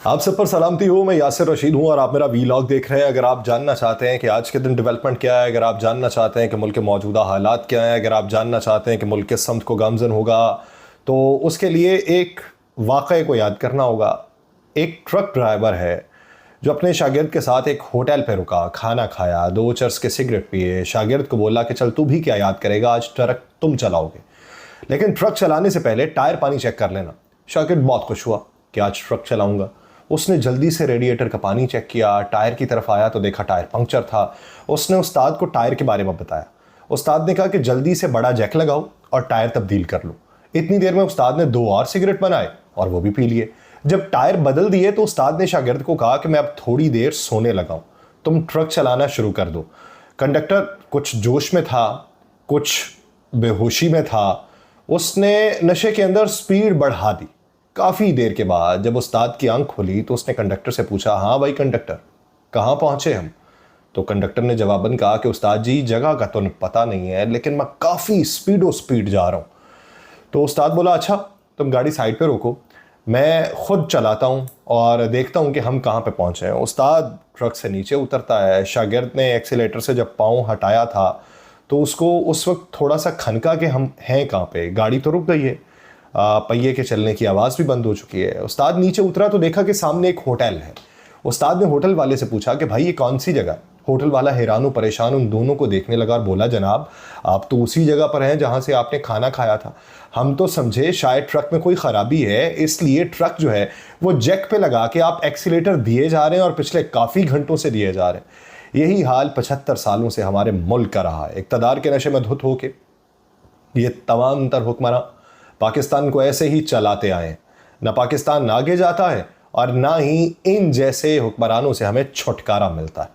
आप सब पर सलामती हो। मैं यासिर रशीद हूँ और आप मेरा वीलॉग देख रहे हैं। अगर आप जानना चाहते हैं कि आज के दिन डेवलपमेंट क्या है, अगर आप जानना चाहते हैं कि मुल्क के मौजूदा हालात क्या हैं, अगर आप जानना चाहते हैं कि मुल्क किस समत को गामजन होगा, तो उसके लिए एक वाक़े को याद करना होगा। एक ट्रक ड्राइवर है जो अपने शागिर्द के साथ एक होटल पे रुका, खाना खाया, 2 चर्स के सिगरेट पिए, शागिर्द को बोला कि चल तू भी क्या याद करेगा, आज ट्रक तुम चलाओगे, लेकिन ट्रक चलाने से पहले टायर पानी चेक कर लेना। शागिर्द बहुत खुश हुआ कि आज ट्रक चलाऊंगा। उसने जल्दी से रेडिएटर का पानी चेक किया, टायर की तरफ आया तो देखा टायर पंक्चर था। उसने उस्ताद को टायर के बारे में बताया। उस्ताद ने कहा कि जल्दी से बड़ा जैक लगाओ और टायर तब्दील कर लो। इतनी देर में उस्ताद ने 2 और सिगरेट बनाए और वो भी पी लिए। जब टायर बदल दिए तो उस्ताद ने शागिर्द को कहा कि मैं अब थोड़ी देर सोने लगा हूं, तुम ट्रक चलाना शुरू कर दो। कंडक्टर कुछ जोश में था, कुछ बेहोशी में था। उसने नशे के अंदर स्पीड बढ़ा दी। काफ़ी देर के बाद जब उस्ताद की आंख खुली तो उसने कंडक्टर से पूछा, हाँ भाई कंडक्टर, कहाँ पहुँचे हम? तो कंडक्टर ने जवाबन कहा कि उस्ताद जी जगह का तो पता नहीं है, लेकिन मैं काफ़ी स्पीड जा रहा हूँ। तो उस्ताद बोला, अच्छा तुम गाड़ी साइड पे रोको, मैं खुद चलाता हूँ और देखता हूँ कि हम कहाँ पे पहुँचे हैं। उस्ताद ट्रक से नीचे उतरता है। शागिर्द ने एक्सीलेटर से जब पाँव हटाया था तो उसको उस वक्त थोड़ा सा खनका कि हम हैं कहाँ पे, गाड़ी तो रुक गई है, पहिए के चलने की आवाज़ भी बंद हो चुकी है। उस्ताद नीचे उतरा तो देखा कि सामने एक होटल है। उस्ताद ने होटल वाले से पूछा कि भाई ये कौन सी जगह? होटल वाला हैरान परेशान उन दोनों को देखने लगा और बोला, जनाब आप तो उसी जगह पर हैं जहां से आपने खाना खाया था। हम तो समझे शायद ट्रक में कोई ख़राबी है, इसलिए ट्रक जो है वो जैक पे लगा के आप एक्सीलेटर दिए जा रहे हैं और पिछले काफ़ी घंटों से दिए जा रहे हैं। यही हाल 75 सालों से हमारे मुल्क का रहा है। इक़्तिदार के नशे में धुत होके ये तमाम तर हुक्मरान पाकिस्तान को ऐसे ही चलाते आए। न पाकिस्तान आगे जाता है और ना ही इन जैसे हुक्मरानों से हमें छुटकारा मिलता है,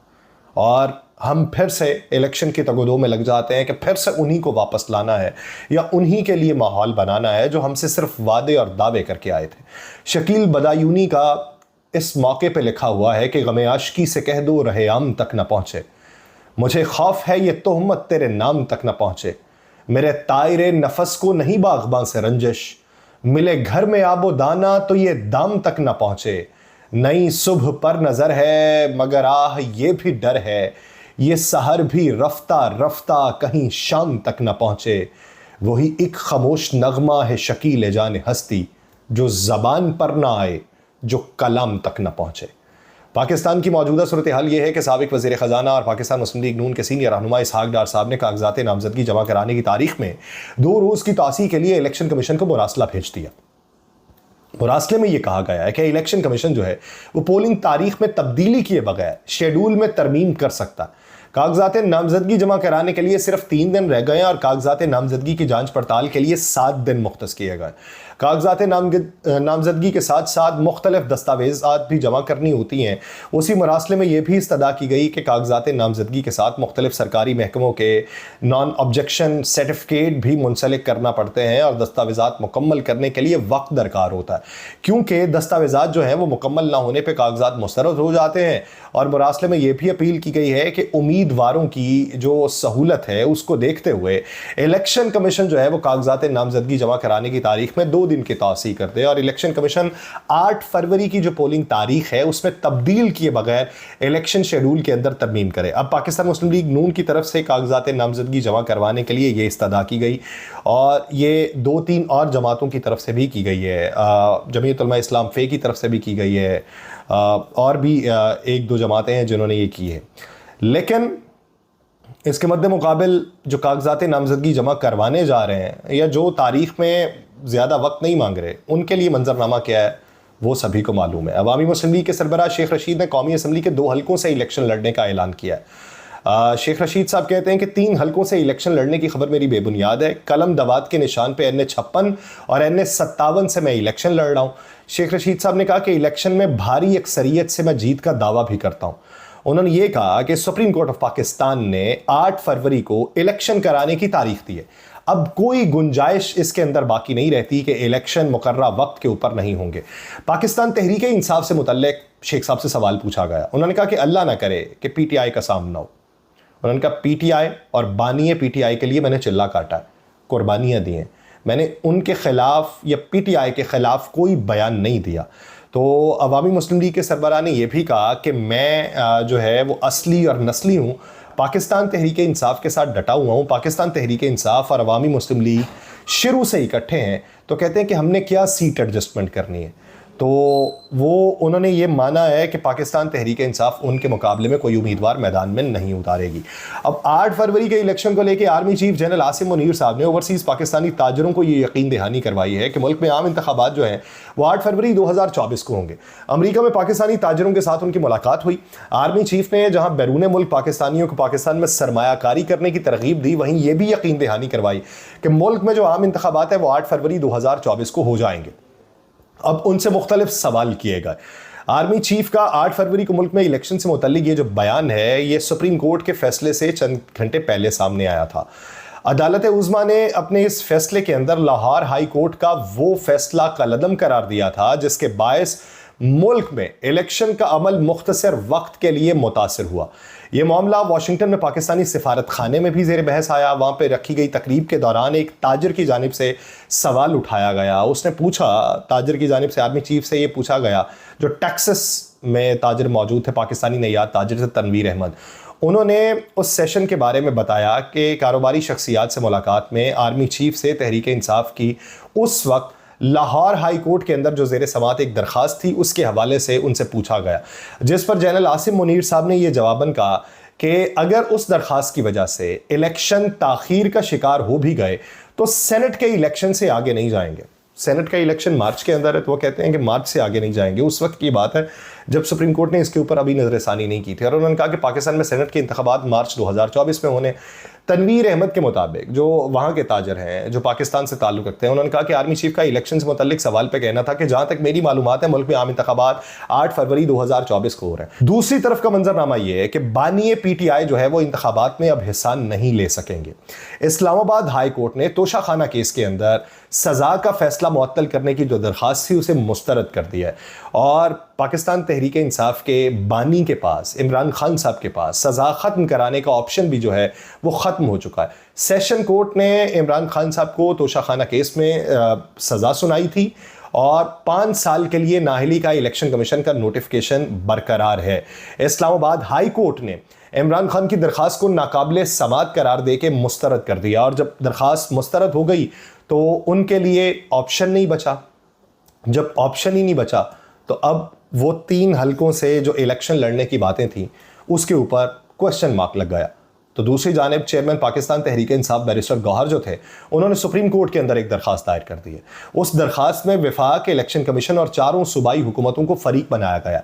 और हम फिर से इलेक्शन की तगदो में लग जाते हैं कि फिर से उन्हीं को वापस लाना है या उन्हीं के लिए माहौल बनाना है जो हमसे सिर्फ वादे और दावे करके आए थे। शकील बदायूनी का इस मौके पे लिखा हुआ है कि गमे आशिकी से कह दो रहे आम तक न पहुंचे, मुझे खौफ है ये तोहमत तेरे नाम तक न पहुंचे, मेरे तायरे नफस को नहीं बागबां से रंजिश, मिले घर में आबो दाना तो ये दाम तक न पहुंचे, नई सुबह पर नजर है मगर आह ये भी डर है, ये सहर भी रफ्ता रफ्ता कहीं शाम तक न पहुंचे, वही एक खामोश नगमा है शकील जान हस्ती, जो जबान पर ना आए, जो कलाम तक न पहुंचे। पाकिस्तान की मौजूदा सूरत हाल ये है कि साबिक वज़ीर ख़जाना और पाकिस्तान मुस्लिम लीग नून के सीनियर रहनुमा इसहाक डार साहब ने कागजात नामजदगी जमा कराने की तारीख में 2 रोज़ की तोसी के लिए इलेक्शन कमीशन को मुरासला भेज दिया। मुरासले में यह कहा गया है कि इलेक्शन कमीशन जो है वो पोलिंग तारीख में तब्दीली किए बगैर शेड्यूल में तरमीम कर सकता है। कागजात नामजदगी जमा कराने के लिए सिर्फ 3 दिन रह गए और कागजात नामजदगी की जांच पड़ताल के लिए 7 दिन मुख्तस किए गए। कागजात नामजदगी के साथ साथ मुख्तलिफ दस्तावेज़ात भी जमा करनी होती हैं। उसी मरासले में यह भी इस्तदा की गई कि कागजात नामजदगी के साथ मुख्तलिफ सरकारी महकमों के नॉन ऑब्जेक्शन सर्टिफिकेट भी मुंसलिक करना पड़ते हैं और दस्तावेज़ात मुकम्मल करने के लिए वक्त दरकार होता है, क्योंकि दस्तावेज़ात जो हैं वो मुकम्मल ना होने पर कागजात मुस्तरद हो जाते हैं। और मरासले में यह भी अपील की गई है कि उम्मीदवारों की जो सहूलत है उसको देखते हुए इलेक्शन कमीशन जो है वो कागजात नामजदगी जमा कराने की तारीख में 2 दिन की तौसी कर दे और इलेक्शन कमीशन 8 फरवरी की जो पोलिंग तारीख है उसमें तब्दील किए बगैर इलेक्शन शेड्यूल के अंदर तरमीम करे। अब पाकिस्तान मुस्लिम लीग नून की तरफ से कागजात नामजदगी जमा करवाने के लिए ये इस्तदा की गई और ये 2-3 और जमातों की तरफ से भी की गई है। जमीयत उलमा इस्लाम फे की तरफ से भी की गई है और भी 1-2 जमातें हैं जिन्होंने ये की है। लेकिन इसके मद्दे मुकाबिल जो कागजात नामजदगी जमा करवाने जा रहे हैं या जो तारीख में ज़्यादा वक्त नहीं मांग रहे, उनके लिए मंजरनामा क्या है वो सभी को मालूम है। अवामी मुस्लिम लीग के सरबराह शेख रशीद ने कौमी असम्बली के 2 हलकों से इलेक्शन लड़ने का ऐलान किया है। शेख रशीद साहब कहते हैं कि 3 हलकों से इलेक्शन लड़ने की खबर मेरी बेबुनियाद है। कलम दवात के निशान पे NH56 और NH57 से मैं इलेक्शन लड़ रहा हूँ। शेख रशीद साहब ने कहा कि इलेक्शन में भारी अक्सरियत से मैं जीत का दावा भी करता हूँ। उन्होंने ये कहा कि सुप्रीम कोर्ट ऑफ पाकिस्तान ने 8 फरवरी को इलेक्शन कराने की तारीख दी है। अब कोई गुंजाइश इसके अंदर बाकी नहीं रहती कि इलेक्शन मुकर्रर वक्त के ऊपर नहीं होंगे। पाकिस्तान तहरीक इंसाफ से मुतल्लिक शेख साहब से सवाल पूछा गया। उन्होंने कहा कि अल्लाह ना करे कि PTI का सामना हो। उन्होंने कहा PTI और बानी PTI के लिए मैंने चिल्ला काटा है, कुर्बानियाँ दी हैं, मैंने उनके खिलाफ या PTI के खिलाफ कोई बयान नहीं दिया। तो अवामी मुस्लिम लीग के सरबराह ने यह भी कहा कि मैं जो है वो असली और नस्ली हूँ, पाकिस्तान तहरीक इंसाफ के साथ डटा हुआ हूँ, पाकिस्तान तहरीक इंसाफ और अवामी मुस्लिम लीग शुरू से इकट्ठे हैं, तो कहते हैं कि हमने क्या सीट एडजस्टमेंट करनी है। तो वो उन्होंने ये माना है कि पाकिस्तान तहरीक इंसाफ उनके मुकाबले में कोई उम्मीदवार मैदान में नहीं उतारेगी। अब 8 फरवरी के इलेक्शन को लेकर army chief general Asim Munir साहब ने ओवरसीज़ पाकिस्तानी ताजरों को ये यकीन दहानी करवाई है कि मुल्क में आम इंतखाबात जो हैं वो 8 फरवरी 2024 को होंगे। अमरीका में पाकिस्तानी ताजरों के साथ उनकी मुलाकात हुई। आर्मी चीफ ने जहाँ बैरून मुल्क पाकिस्तानियों को पाकिस्तान में सरमायाकारी करने की तरगीब दी, वहीं ये भी यकीन दहानी करवाई कि मुल्क में जो आम इंतखाबात है वो 8 फरवरी 2024 को हो जाएंगे। अब उनसे मुख्तलिफ सवाल किए गए। आर्मी चीफ का 8 फरवरी को मुल्क में इलेक्शन से मुतल्लिक ये जो बयान है, ये सुप्रीम कोर्ट के फैसले से चंद घंटे पहले सामने आया था। अदालत उज़्मा ने अपने इस फैसले के अंदर लाहौर हाई कोर्ट का वो फैसला कलअदम करार दिया था जिसके बायस मुल्क में इलेक्शन का अमल मुख्तसर वक्त के लिए मुतासिर हुआ। यह मामला वाशिंगटन में पाकिस्तानी सिफारत खाने में भी ज़ेर बहस आया। वहाँ पे रखी गई तकरीब के दौरान एक ताजर की जानिब से सवाल उठाया गया। उसने पूछा, ताजर की जानिब से आर्मी चीफ से ये पूछा गया, जो टेक्सास में ताजर मौजूद थे, पाकिस्तानी नैयाद ताजर थे तनवीर अहमद, उन्होंने उस सेशन के बारे में बताया कि कारोबारी शख्सियात से मुलाकात में आर्मी चीफ से तहरीक इंसाफ की उस वक्त लाहौर हाई कोर्ट के अंदर जो ज़ेर समात एक दरख्वास्त थी उसके हवाले से उनसे पूछा गया, जिस पर जनरल आसिम मुनीर साहब ने यह जवाबन कहा कि अगर उस दरख्वास्त की वजह से इलेक्शन ताखीर का शिकार हो भी गए तो सेनेट के इलेक्शन से आगे नहीं जाएंगे। सेनेट का इलेक्शन मार्च के अंदर है, तो वो कहते हैं कि मार्च से आगे नहीं जाएंगे। उस वक्त की बात है जब सुप्रीम कोर्ट ने इसके ऊपर अभी नजरसानी नहीं की थी और उन्होंने कहा कि पाकिस्तान में सेनेट के इंतखाबात मार्च 2024 में होने। तनवीर अहमद के मुताबिक, जो वहाँ के ताजर हैं, जो पाकिस्तान से ताल्लुक़ रखते हैं, उन्होंने कहा कि आर्मी चीफ का इलेक्शन से मुतल्लिक सवाल पे कहना था कि जहाँ तक मेरी मालूमात है मुल्क में आम इंतखाबात 8 फरवरी 2024 को हो रहे हैं। दूसरी तरफ का मंजरनामा ये है कि बानी PTI जो है वो इंतखाबात में अब हिस्सा नहीं ले सकेंगे। इस्लामाबाद हाई कोर्ट ने तोशा खाना केस के अंदर सज़ा का फैसला मुअत्तल करने की जो दरख्वास्त थी उसे मुस्तरद कर दिया है और पाकिस्तान तहरीक इंसाफ के बानी के पास, इमरान खान साहब के पास, सज़ा ख़त्म कराने का ऑप्शन भी जो है वो ख़त्म हो चुका है। सेशन कोर्ट ने इमरान खान साहब को तोशा खाना केस में सज़ा सुनाई थी और 5 साल के लिए नाअहली का इलेक्शन कमीशन का नोटिफिकेशन बरकरार है। इस्लामाबाद हाई कोर्ट ने इमरान खान की दरख्वास्त को नाकाबिले समात करार दे के मुस्तरद कर दिया और जब दरख्वास्त मुस्तरद हो गई तो उनके लिए ऑप्शन नहीं बचा। जब ऑप्शन ही नहीं बचा तो अब वो 3 हलकों से जो इलेक्शन लड़ने की बातें थी उसके ऊपर क्वेश्चन मार्क लग गया। तो दूसरी जानिब चेयरमैन पाकिस्तान तहरीक इंसाफ बैरिस्टर गौहर जो थे, उन्होंने सुप्रीम कोर्ट के अंदर एक दरखास्त दायर कर दी है। उस दरखास्त में वफाक इलेक्शन कमीशन और 4 सूबाई हुकूमतों को फरीक बनाया गया।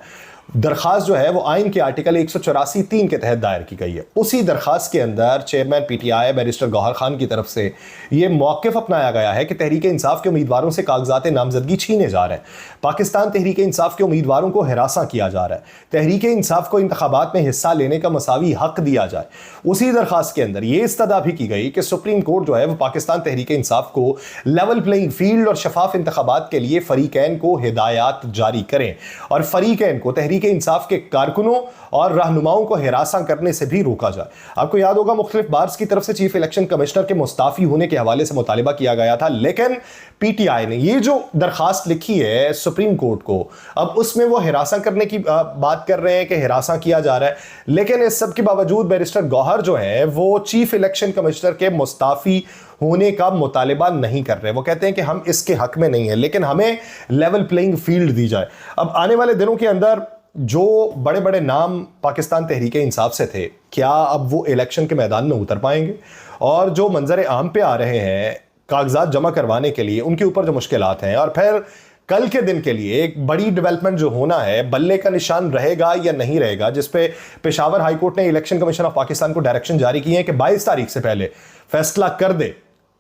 दरखास्त जो है वो आइन के आर्टिकल 184(3) के तहत दायर की गई है। उसी दरखास्त के अंदर chairman PTI barrister Gohar Khan की तरफ से ये मौक़िफ़ अपनाया गया है कि तहरीक इंसाफ के उम्मीदवारों से कागजात नामजदगी छीने जा रहे हैं, पाकिस्तान तहरीक इंसाफ के उम्मीदवारों को हिरासा किया जा रहा है, तहरीक इंसाफ को इंतखाबात में हिस्सा लेने का मसावी हक दिया जाए। उसी दरखास्त के अंदर ये इस्तदा भी की गई कि सुप्रीम कोर्ट जो है वो पाकिस्तान तहरीक इंसाफ को लेवल प्लेइंग फील्ड और शफाफ इंतखाबात के लिए फरीकैन को हिदायत जारी करें और फरीकैन को तहरीक इंसाफ के कारकुनों और रहनुमाओं को हिरासा करने से भी रोका जाए। आपको याद होगा मुख्तलिफ बार्स की तरफ से चीफ इलेक्शन कमिश्नर के मुस्ताफी होने के हवाले से मुतालिबा किया गया था, लेकिन PTI ने ये जो दरखास्त लिखी है सुप्रीम कोर्ट को, अब उसमें वो हिरासा करने की बात कर रहे हैं कि हिरासा किया जा रहा है, लेकिन इस सब के बावजूद बैरिस्टर गौहर जो है वो चीफ इलेक्शन कमिश्नर के मुस्ताफी होने का मुतालिबा नहीं कर रहे। वो कहते हैं कि हम इसके हक में नहीं है, लेकिन हमें लेवल प्लेइंग फील्ड दी जाए। अब आने वाले दिनों के अंदर जो बड़े बड़े नाम पाकिस्तान तहरीक इंसाफ से थे, क्या अब वो इलेक्शन के मैदान में उतर पाएंगे? और जो मंजर आम पे आ रहे हैं कागजात जमा करवाने के लिए, उनके ऊपर जो मुश्किलात हैं, और फिर कल के दिन के लिए एक बड़ी डेवलपमेंट जो होना है, बल्ले का निशान रहेगा या नहीं रहेगा, जिसपे पेशावर हाई कोर्ट ने इलेक्शन कमीशन ऑफ पाकिस्तान को डायरेक्शन जारी की है कि 22 तारीख से पहले फैसला कर दे।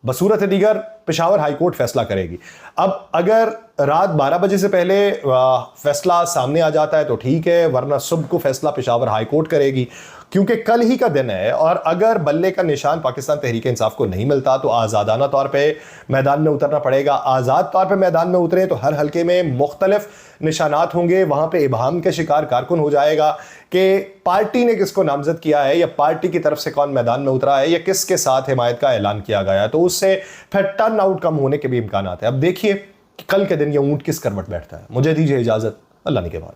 बसूरत दीगर पेशावर हाई कोर्ट फैसला करेगी। अब अगर रात 12 बजे से पहले फैसला सामने आ जाता है तो ठीक है, वरना सुबह को फैसला पेशावर हाई कोर्ट करेगी, क्योंकि कल ही का दिन है। और अगर बल्ले का निशान पाकिस्तान तहरीक इंसाफ को नहीं मिलता तो आज़ादाना तौर पे मैदान में उतरना पड़ेगा। आज़ाद तौर पे मैदान में उतरे तो हर हल्के में मुख्तलिफ निशानात होंगे, वहाँ पे इबहाम के शिकार कारकुन हो जाएगा कि पार्टी ने किसको नामजद किया है या पार्टी की तरफ से कौन मैदान में उतरा है या किसके साथ हिमायत का ऐलान किया गया है, तो उससे फिर टर्न आउट कम होने के भी इम्कान है। अब देखिए कि कल के दिन ये ऊँट किस करवट बैठता है। मुझे दीजिए इजाज़त, अल्लाह ने के बाद।